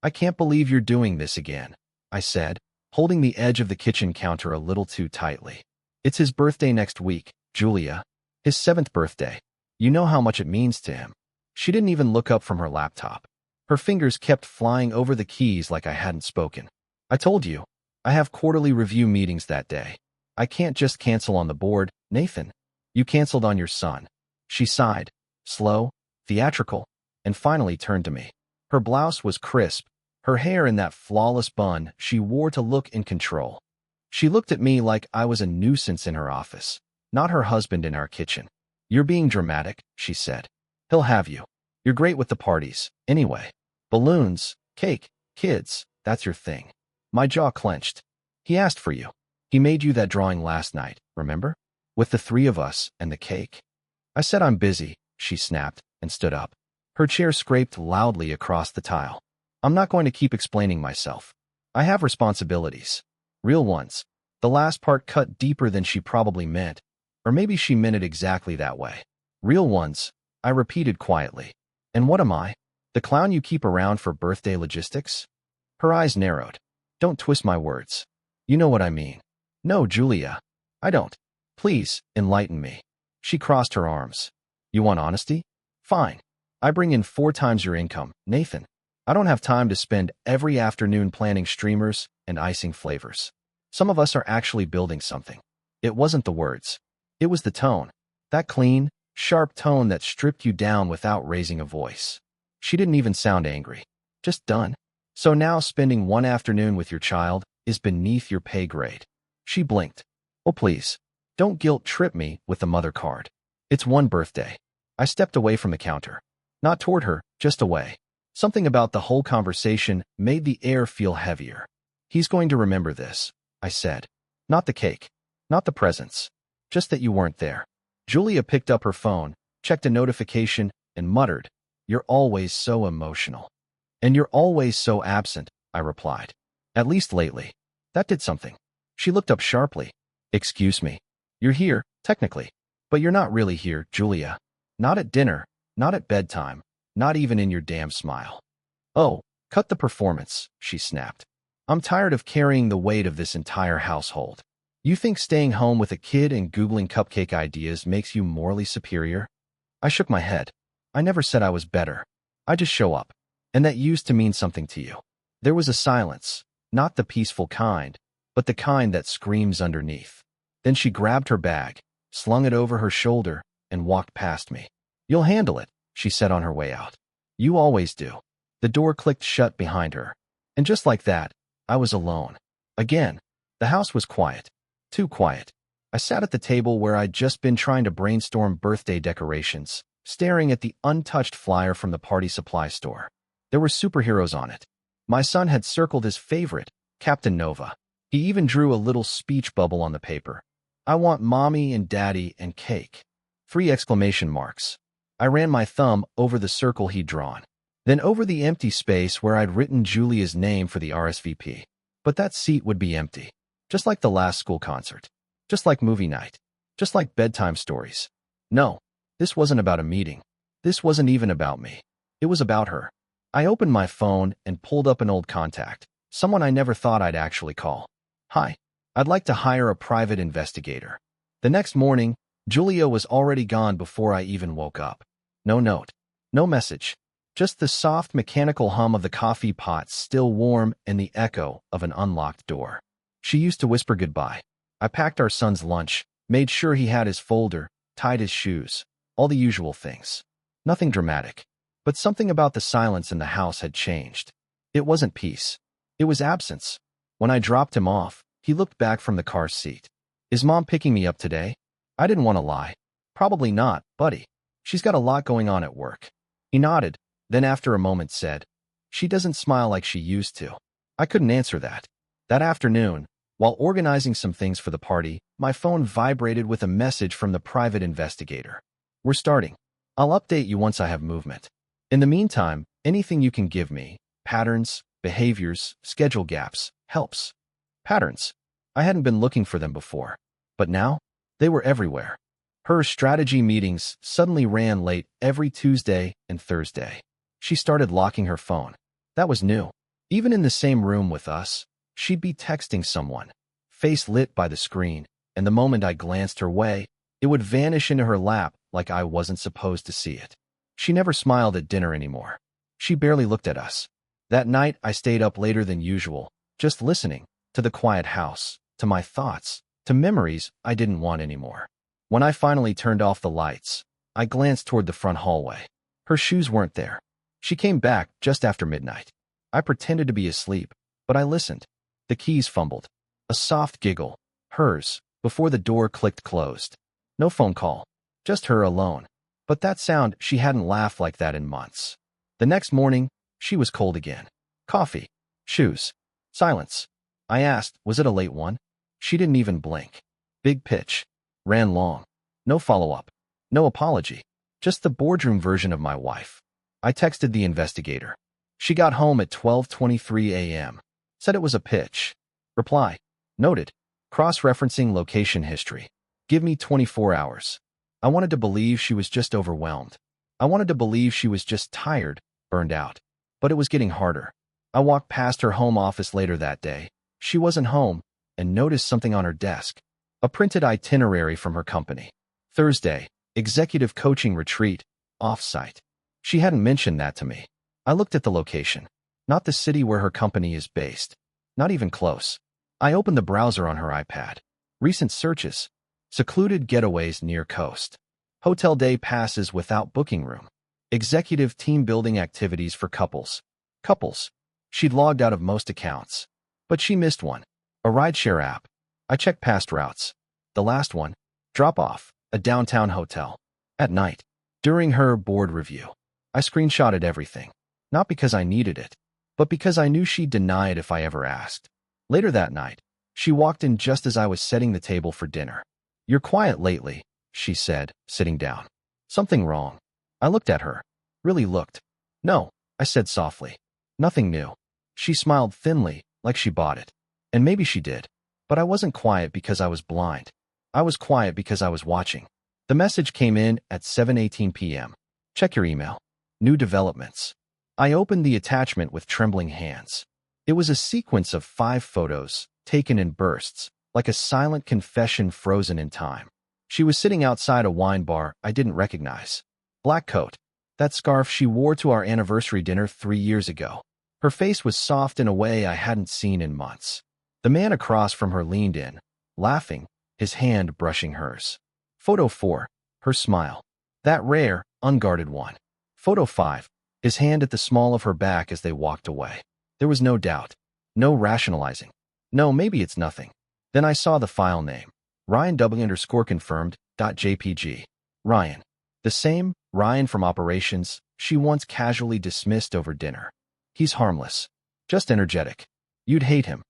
I can't believe you're doing this again, I said, holding the edge of the kitchen counter a little too tightly. It's his birthday next week, Julia. His 7th birthday. You know how much it means to him. She didn't even look up from her laptop. Her fingers kept flying over the keys like I hadn't spoken. I told you, I have quarterly review meetings that day. I can't just cancel on the board, Nathan. You canceled on your son. She sighed, slow, theatrical, and finally turned to me. Her blouse was crisp, her hair in that flawless bun she wore to look in control. She looked at me like I was a nuisance in her office, not her husband in our kitchen. You're being dramatic, she said. He'll have you. You're great with the parties, anyway. Balloons, cake, kids, that's your thing. My jaw clenched. He asked for you. He made you that drawing last night, remember? With the 3 of us and the cake. I said I'm busy, she snapped, and stood up. Her chair scraped loudly across the tile. I'm not going to keep explaining myself. I have responsibilities. Real ones. The last part cut deeper than she probably meant. Or maybe she meant it exactly that way. Real ones, I repeated quietly. And what am I? The clown you keep around for birthday logistics? Her eyes narrowed. Don't twist my words. You know what I mean. No, Julia. I don't. Please, enlighten me. She crossed her arms. You want honesty? Fine. I bring in 4 times your income, Nathan. I don't have time to spend every afternoon planning streamers and icing flavors. Some of us are actually building something. It wasn't the words. It was the tone. That clean, sharp tone that stripped you down without raising a voice. She didn't even sound angry. Just done. So now spending one afternoon with your child is beneath your pay grade. She blinked. Oh, please. Don't guilt trip me with the mother card. It's one birthday. I stepped away from the counter. Not toward her, just away. Something about the whole conversation made the air feel heavier. He's going to remember this, I said. Not the cake. Not the presents. Just that you weren't there. Julia picked up her phone, checked a notification, and muttered, You're always so emotional. And you're always so absent, I replied. At least lately. That did something. She looked up sharply. Excuse me. You're here, technically. But you're not really here, Julia. Not at dinner, not at bedtime, not even in your damn smile. Oh, cut the performance, she snapped. I'm tired of carrying the weight of this entire household. You think staying home with a kid and Googling cupcake ideas makes you morally superior? I shook my head. I never said I was better. I just show up. And that used to mean something to you. There was a silence, not the peaceful kind, but the kind that screams underneath. Then she grabbed her bag, slung it over her shoulder, and walked past me. You'll handle it, she said on her way out. You always do. The door clicked shut behind her. And just like that, I was alone. Again, the house was quiet. Too quiet. I sat at the table where I'd just been trying to brainstorm birthday decorations, staring at the untouched flyer from the party supply store. There were superheroes on it. My son had circled his favorite, Captain Nova. He even drew a little speech bubble on the paper. I want mommy and daddy and cake. 3 exclamation marks. I ran my thumb over the circle he'd drawn, then over the empty space where I'd written Julia's name for the RSVP. But that seat would be empty. Just like the last school concert. Just like movie night. Just like bedtime stories. No, this wasn't about a meeting. This wasn't even about me. It was about her. I opened my phone and pulled up an old contact, someone I never thought I'd actually call. Hi, I'd like to hire a private investigator. The next morning, Julia was already gone before I even woke up. No note. No message. Just the soft mechanical hum of the coffee pot still warm and the echo of an unlocked door. She used to whisper goodbye. I packed our son's lunch, made sure he had his folder, tied his shoes, all the usual things. Nothing dramatic. But something about the silence in the house had changed. It wasn't peace. It was absence. When I dropped him off, he looked back from the car seat. Is Mom picking me up today? I didn't want to lie. Probably not, buddy. She's got a lot going on at work. He nodded, then after a moment said, She doesn't smile like she used to. I couldn't answer that. That afternoon, while organizing some things for the party, my phone vibrated with a message from the private investigator. We're starting. I'll update you once I have movement. In the meantime, anything you can give me, patterns, behaviors, schedule gaps, helps. Patterns. I hadn't been looking for them before. But now, they were everywhere. Her strategy meetings suddenly ran late every Tuesday and Thursday. She started locking her phone. That was new. Even in the same room with us, she'd be texting someone, face lit by the screen, and the moment I glanced her way, it would vanish into her lap like I wasn't supposed to see it. She never smiled at dinner anymore. She barely looked at us. That night, I stayed up later than usual, just listening to the quiet house, to my thoughts, to memories I didn't want anymore. When I finally turned off the lights, I glanced toward the front hallway. Her shoes weren't there. She came back just after midnight. I pretended to be asleep, but I listened. The keys fumbled. A soft giggle, hers, before the door clicked closed. No phone call, just her alone. But that sound, she hadn't laughed like that in months. The next morning, she was cold again. Coffee, shoes, silence. I asked, was it a late one? She didn't even blink. Big pitch. Ran long. No follow-up. No apology. Just the boardroom version of my wife. I texted the investigator. She got home at 12:23 a.m. Said it was a pitch. Reply. Noted. Cross-referencing location history. Give me 24 hours. I wanted to believe she was just overwhelmed. I wanted to believe she was just tired, burned out. But it was getting harder. I walked past her home office later that day. She wasn't home, and noticed something on her desk. A printed itinerary from her company. Thursday, executive coaching retreat, off-site. She hadn't mentioned that to me. I looked at the location. Not the city where her company is based. Not even close. I opened the browser on her iPad. Recent searches. Secluded getaways near coast. Hotel day passes without booking room. Executive team building activities for couples. Couples. She'd logged out of most accounts. But she missed one. A rideshare app. I checked past routes. The last one. Drop off. A downtown hotel. At night. During her board review. I screenshotted everything. Not because I needed it, but because I knew she'd deny it if I ever asked. Later that night, she walked in just as I was setting the table for dinner. You're quiet lately, she said, sitting down. Something wrong. I looked at her. Really looked. No, I said softly. Nothing new. She smiled thinly, like she bought it. And maybe she did. But I wasn't quiet because I was blind. I was quiet because I was watching. The message came in at 7:18 p.m. Check your email. New developments. I opened the attachment with trembling hands. It was a sequence of 5 photos, taken in bursts, like a silent confession frozen in time. She was sitting outside a wine bar I didn't recognize. Black coat. That scarf she wore to our anniversary dinner 3 years ago. Her face was soft in a way I hadn't seen in months. The man across from her leaned in, laughing, his hand brushing hers. Photo 4. Her smile. That rare, unguarded one. Photo 5. His hand at the small of her back as they walked away. There was no doubt. No rationalizing. No, maybe it's nothing. Then I saw the file name. Ryan W_confirmed.jpg. Ryan. The same Ryan from operations she once casually dismissed over dinner. He's harmless. Just energetic. You'd hate him.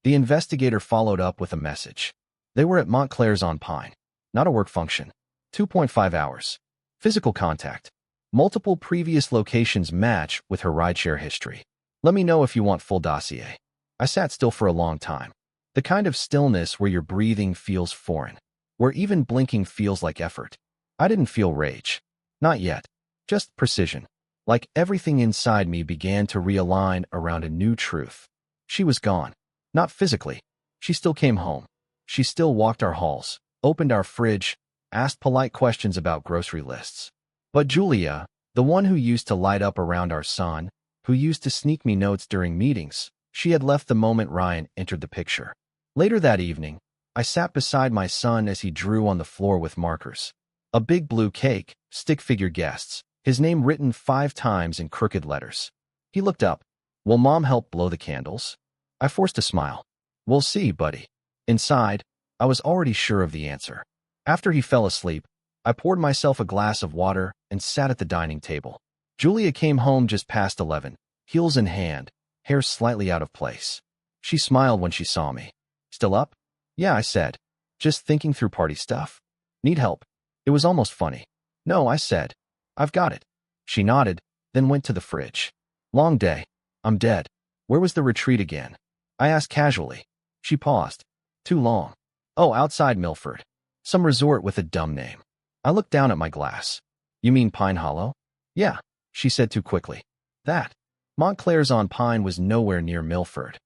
The investigator followed up with a message. They were at Montclair's on Pine. Not a work function. 2.5 hours. Physical contact. Multiple previous locations match with her rideshare history. Let me know if you want full dossier. I sat still for a long time. The kind of stillness where your breathing feels foreign. Where even blinking feels like effort. I didn't feel rage. Not yet. Just precision. Like everything inside me began to realign around a new truth. She was gone. Not physically. She still came home. She still walked our halls, opened our fridge, asked polite questions about grocery lists. But Julia, the one who used to light up around our son, who used to sneak me notes during meetings, she had left the moment Ryan entered the picture. Later that evening, I sat beside my son as he drew on the floor with markers. A big blue cake, stick figure guests, his name written 5 times in crooked letters. He looked up. Will Mom help blow the candles? I forced a smile. We'll see, buddy. Inside, I was already sure of the answer. After he fell asleep, I poured myself a glass of water and sat at the dining table. Julia came home just past 11, heels in hand, hair slightly out of place. She smiled when she saw me. Still up? Yeah, I said. Just thinking through party stuff. Need help? It was almost funny. No, I said. I've got it. She nodded, then went to the fridge. Long day. I'm dead. Where was the retreat again? I asked casually. She paused. Too long. Oh, outside Milford. Some resort with a dumb name. I looked down at my glass. You mean Pine Hollow? Yeah, she said too quickly. That. Montclair's-on-Pine was nowhere near Milford,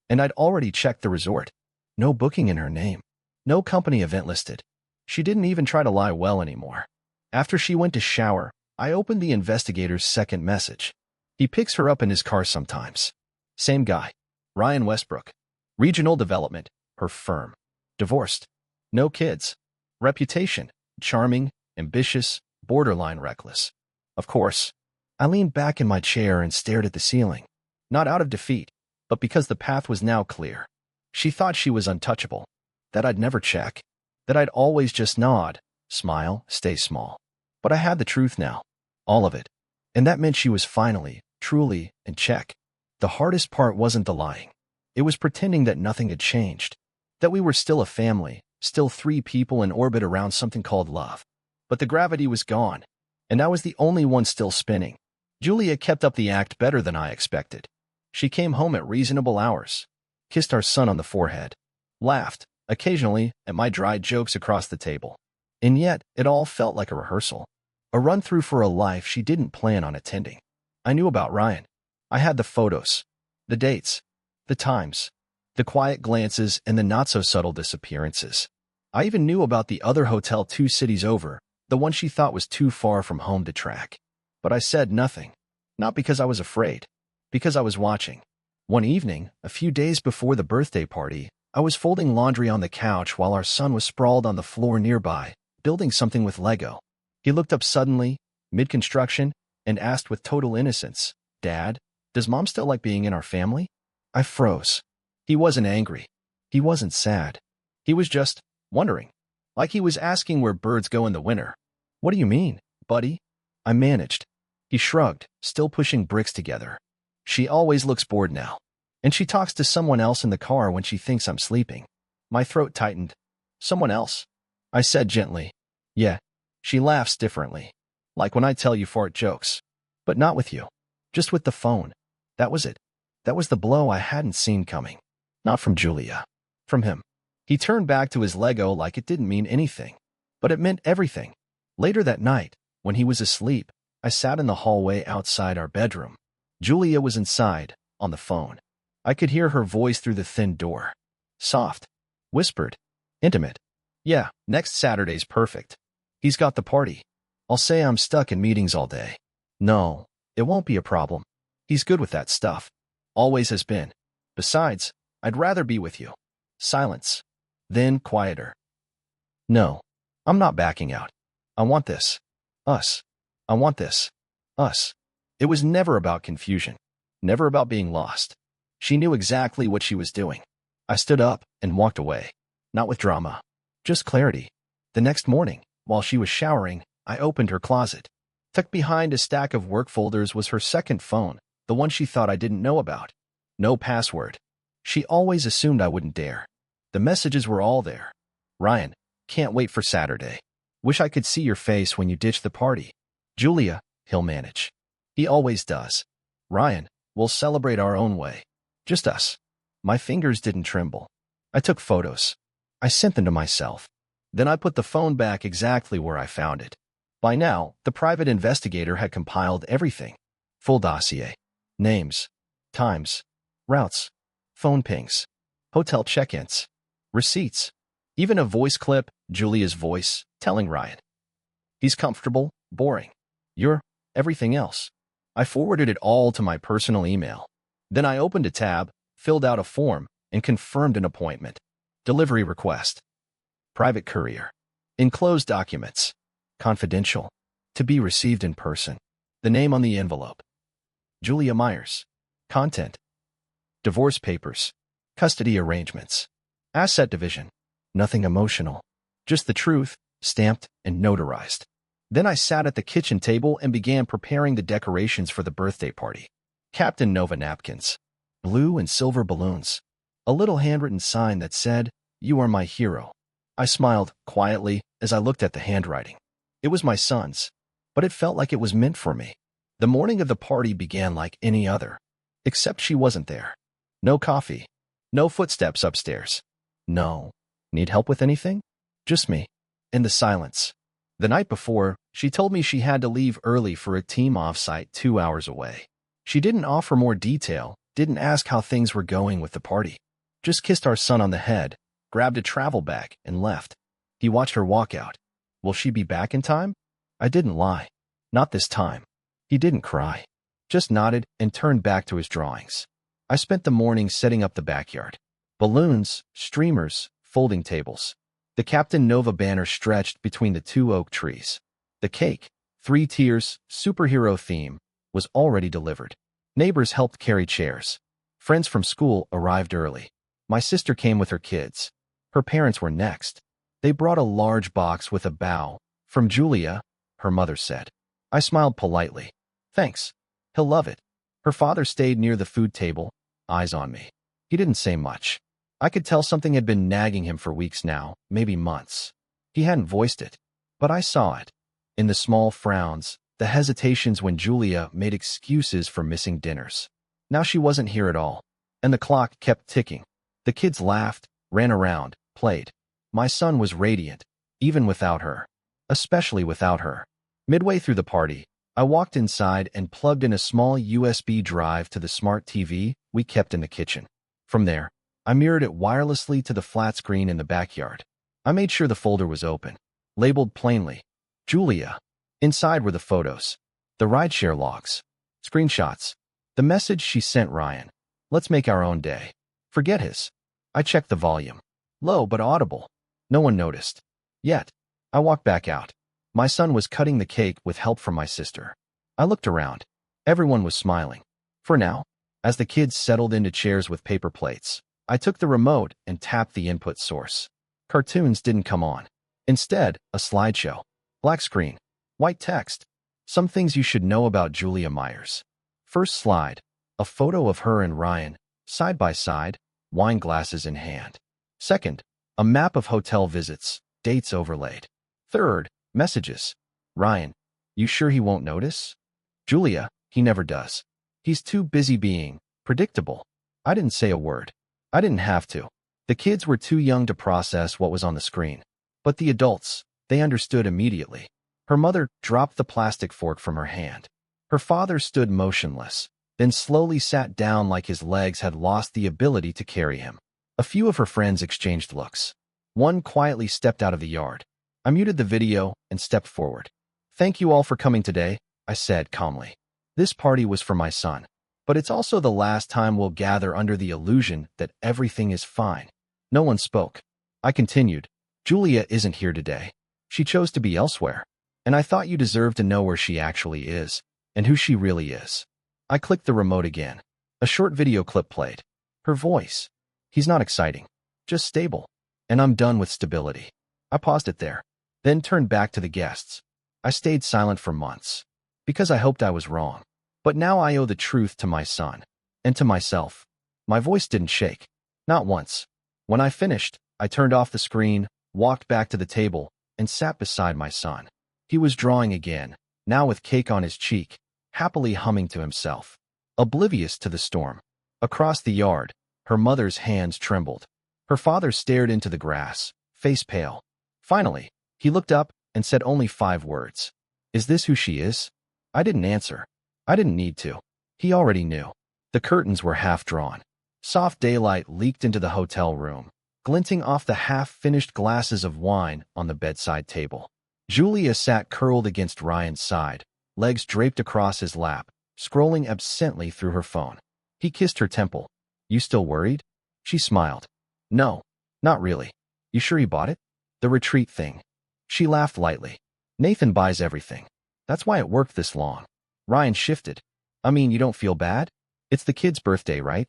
and I'd already checked the resort. No booking in her name. No company event listed. She didn't even try to lie well anymore. After she went to shower, I opened the investigator's second message. He picks her up in his car sometimes. Same guy. Ryan Westbrook. Regional Development. Her firm. Divorced. No kids. Reputation. Charming, ambitious, borderline reckless. Of course. I leaned back in my chair and stared at the ceiling. Not out of defeat, but because the path was now clear. She thought she was untouchable. That I'd never check. That I'd always just nod, smile, stay small. But I had the truth now. All of it. And that meant she was finally, truly, in check. The hardest part wasn't the lying. It was pretending that nothing had changed. That we were still a family, still three people in orbit around something called love. But the gravity was gone, and I was the only one still spinning. Julia kept up the act better than I expected. She came home at reasonable hours, kissed our son on the forehead, laughed, occasionally, at my dry jokes across the table. And yet, it all felt like a rehearsal. A run-through for a life she didn't plan on attending. I knew about Ryan. I had the photos, the dates, the times, the quiet glances, and the not-so-subtle disappearances. I even knew about the other hotel 2 cities over, the one she thought was too far from home to track. But I said nothing. Not because I was afraid. Because I was watching. One evening, a few days before the birthday party, I was folding laundry on the couch while our son was sprawled on the floor nearby, building something with Lego. He looked up suddenly, mid-construction, and asked with total innocence, "Dad, does Mom still like being in our family?" I froze. He wasn't angry. He wasn't sad. He was just wondering. Like he was asking where birds go in the winter. "What do you mean, buddy?" I managed. He shrugged, still pushing bricks together. "She always looks bored now. And she talks to someone else in the car when she thinks I'm sleeping." My throat tightened. "Someone else?" I said gently. "Yeah." She laughs differently. Like when I tell you fart jokes. But not with you. Just with the phone. That was it. That was the blow I hadn't seen coming. Not from Julia. From him. He turned back to his Lego like it didn't mean anything. But it meant everything. Later that night, when he was asleep, I sat in the hallway outside our bedroom. Julia was inside, on the phone. I could hear her voice through the thin door. Soft. Whispered. Intimate. "Yeah, next Saturday's perfect. He's got the party. I'll say I'm stuck in meetings all day." "No, it won't be a problem. He's good with that stuff. Always has been. Besides, I'd rather be with you." Silence. Then quieter. "No, I'm not backing out. I want this. Us. I want this. Us." It was never about confusion. Never about being lost. She knew exactly what she was doing. I stood up and walked away. Not with drama. Just clarity. The next morning, while she was showering, I opened her closet. Tucked behind a stack of work folders was her second phone, the one she thought I didn't know about. No password. She always assumed I wouldn't dare. The messages were all there. "Ryan, can't wait for Saturday. Wish I could see your face when you ditch the party. Julia, he'll manage. He always does. Ryan, we'll celebrate our own way. Just us." My fingers didn't tremble. I took photos. I sent them to myself. Then I put the phone back exactly where I found it. By now, the private investigator had compiled everything. Full dossier. Names. Times. Routes. Phone pings. Hotel check-ins. Receipts. Even a voice clip, Julia's voice, telling Ryan. "He's comfortable, boring. You're everything else." I forwarded it all to my personal email. Then I opened a tab, filled out a form, and confirmed an appointment. Delivery request. Private courier. Enclosed documents. Confidential. To be received in person. The name on the envelope. Julia Myers. Content. Divorce papers. Custody arrangements. Asset division. Nothing emotional. Just the truth, stamped and notarized. Then I sat at the kitchen table and began preparing the decorations for the birthday party. Captain Nova napkins. Blue and silver balloons. A little handwritten sign that said, "You are my hero." I smiled quietly as I looked at the handwriting. It was my son's, but it felt like it was meant for me. The morning of the party began like any other, except she wasn't there. No coffee. No footsteps upstairs. No. Need help with anything? Just me. In the silence. The night before, she told me she had to leave early for a team offsite 2 hours away. She didn't offer more detail, didn't ask how things were going with the party. Just kissed our son on the head, grabbed a travel bag, and left. He watched her walk out. Will she be back in time? I didn't lie. Not this time. He didn't cry. Just nodded and turned back to his drawings. I spent the morning setting up the backyard. Balloons, streamers, folding tables. The Captain Nova banner stretched between the two oak trees. The cake, 3 tiers, superhero theme, was already delivered. Neighbors helped carry chairs. Friends from school arrived early. My sister came with her kids. Her parents were next. They brought a large box with a bow. From Julia, her mother said. I smiled politely. Thanks. He'll love it. Her father stayed near the food table, eyes on me. He didn't say much. I could tell something had been nagging him for weeks now, maybe months. He hadn't voiced it, but I saw it. In the small frowns, the hesitations when Julia made excuses for missing dinners. Now she wasn't here at all, and the clock kept ticking. The kids laughed, ran around, played. My son was radiant, even without her. Especially without her. Midway through the party, I walked inside and plugged in a small USB drive to the smart TV we kept in the kitchen. From there, I mirrored it wirelessly to the flat screen in the backyard. I made sure the folder was open, labeled plainly, Julia. Inside were the photos, the rideshare logs, screenshots, the message she sent Ryan. Let's make our own day. Forget his. I checked the volume. Low but audible. No one noticed. Yet, I walked back out. My son was cutting the cake with help from my sister. I looked around. Everyone was smiling. For now, as the kids settled into chairs with paper plates, I took the remote and tapped the input source. Cartoons didn't come on. Instead, a slideshow. Black screen. White text. Some things you should know about Julia Myers. First slide. A photo of her and Ryan, side by side, wine glasses in hand. Second, a map of hotel visits, dates overlaid. Third, messages. Ryan, you sure he won't notice? Julia, he never does. He's too busy being predictable. I didn't say a word. I didn't have to. The kids were too young to process what was on the screen. But the adults, they understood immediately. Her mother dropped the plastic fork from her hand. Her father stood motionless, then slowly sat down like his legs had lost the ability to carry him. A few of her friends exchanged looks. One quietly stepped out of the yard. I muted the video and stepped forward. Thank you all for coming today, I said calmly. This party was for my son, but it's also the last time we'll gather under the illusion that everything is fine. No one spoke. I continued. Julia isn't here today. She chose to be elsewhere. And I thought you deserved to know where she actually is, and who she really is. I clicked the remote again. A short video clip played. Her voice. He's not exciting, just stable. And I'm done with stability. I paused it there, then turned back to the guests. I stayed silent for months, because I hoped I was wrong. But now I owe the truth to my son, and to myself. My voice didn't shake. Not once. When I finished, I turned off the screen, walked back to the table, and sat beside my son. He was drawing again, now with cake on his cheek, happily humming to himself, oblivious to the storm. Across the yard, her mother's hands trembled. Her father stared into the grass, face pale. Finally, he looked up and said only 5 words. Is this who she is? I didn't answer. I didn't need to. He already knew. The curtains were half drawn. Soft daylight leaked into the hotel room, glinting off the half-finished glasses of wine on the bedside table. Julia sat curled against Ryan's side, legs draped across his lap, scrolling absently through her phone. He kissed her temple. You still worried? She smiled. No, not really. You sure he bought it? The retreat thing. She laughed lightly. Nathan buys everything. That's why it worked this long. Ryan shifted. I mean, you don't feel bad? It's the kid's birthday, right?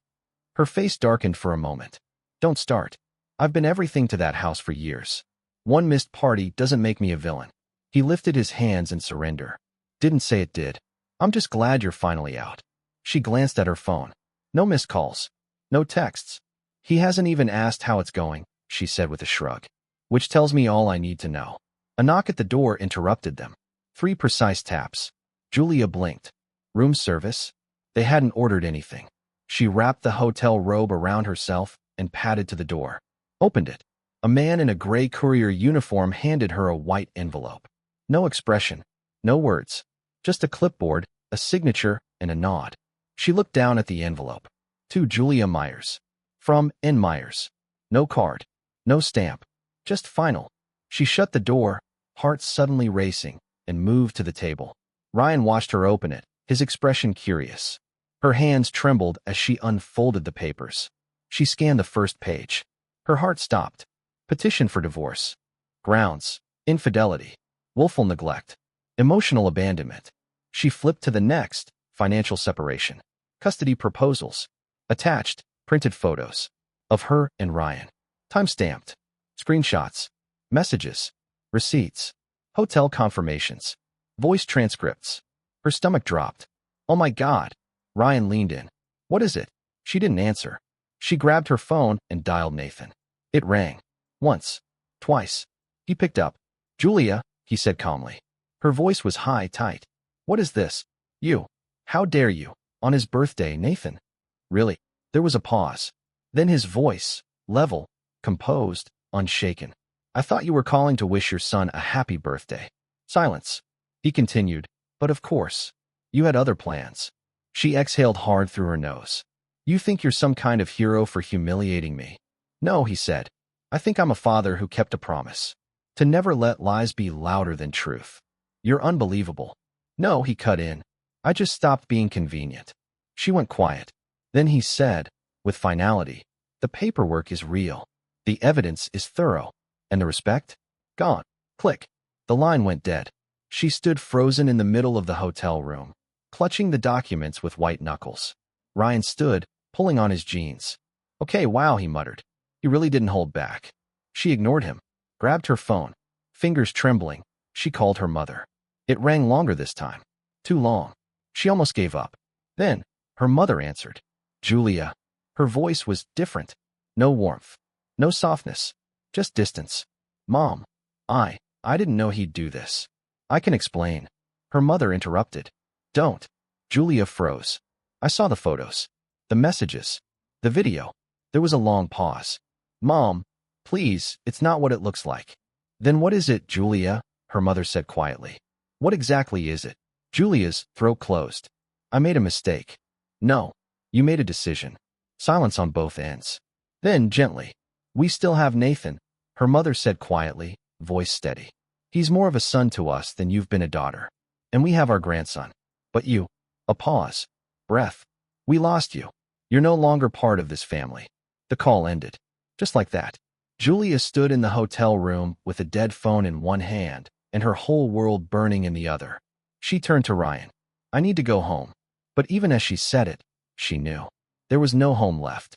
Her face darkened for a moment. Don't start. I've been everything to that house for years. One missed party doesn't make me a villain. He lifted his hands in surrender. Didn't say it did. I'm just glad you're finally out. She glanced at her phone. No missed calls. No texts. He hasn't even asked how it's going, she said with a shrug. Which tells me all I need to know. A knock at the door interrupted them. 3 precise taps. Julia blinked. Room service? They hadn't ordered anything. She wrapped the hotel robe around herself and padded to the door. Opened it. A man in a gray courier uniform handed her a white envelope. No expression. No words. Just a clipboard, a signature, and a nod. She looked down at the envelope. To Julia Myers. From N. Myers. No card. No stamp. Just final. She shut the door, heart suddenly racing, and moved to the table. Ryan watched her open it, his expression curious. Her hands trembled as she unfolded the papers. She scanned the first page. Her heart stopped. Petition for divorce. Grounds. Infidelity. Willful neglect. Emotional abandonment. She flipped to the next. Financial separation. Custody proposals. Attached. Printed photos. Of her and Ryan. Time-stamped. Screenshots. Messages. Receipts. Hotel confirmations. Voice transcripts. Her stomach dropped. Oh my God. Ryan leaned in. What is it? She didn't answer. She grabbed her phone and dialed Nathan. It rang. Once. Twice. He picked up. Julia, he said calmly. Her voice was high, tight. What is this? You. How dare you? On his birthday, Nathan. Really? There was a pause. Then his voice, level, composed, unshaken. I thought you were calling to wish your son a happy birthday. Silence. He continued, but of course. You had other plans. She exhaled hard through her nose. You think you're some kind of hero for humiliating me? No, he said. I think I'm a father who kept a promise. To never let lies be louder than truth. You're unbelievable. No, he cut in. I just stopped being convenient. She went quiet. Then he said, with finality, the paperwork is real. The evidence is thorough. And the respect? Gone. Click. The line went dead. She stood frozen in the middle of the hotel room, clutching the documents with white knuckles. Ryan stood, pulling on his jeans. Okay, wow, he muttered. He really didn't hold back. She ignored him, grabbed her phone. Fingers trembling, she called her mother. It rang longer this time. Too long. She almost gave up. Then, her mother answered. Julia. Her voice was different. No warmth. No softness. Just distance. Mom. I didn't know he'd do this. I can explain. Her mother interrupted. Don't. Julia froze. I saw the photos. The messages. The video. There was a long pause. Mom, please, it's not what it looks like. Then what is it, Julia? Her mother said quietly. What exactly is it? Julia's throat closed. I made a mistake. No. You made a decision. Silence on both ends. Then, gently. We still have Nathan, her mother said quietly, voice steady. He's more of a son to us than you've been a daughter. And we have our grandson. But you. A pause. Breath. We lost you. You're no longer part of this family. The call ended. Just like that. Julia stood in the hotel room with a dead phone in one hand and her whole world burning in the other. She turned to Ryan. I need to go home. But even as she said it, she knew. There was no home left.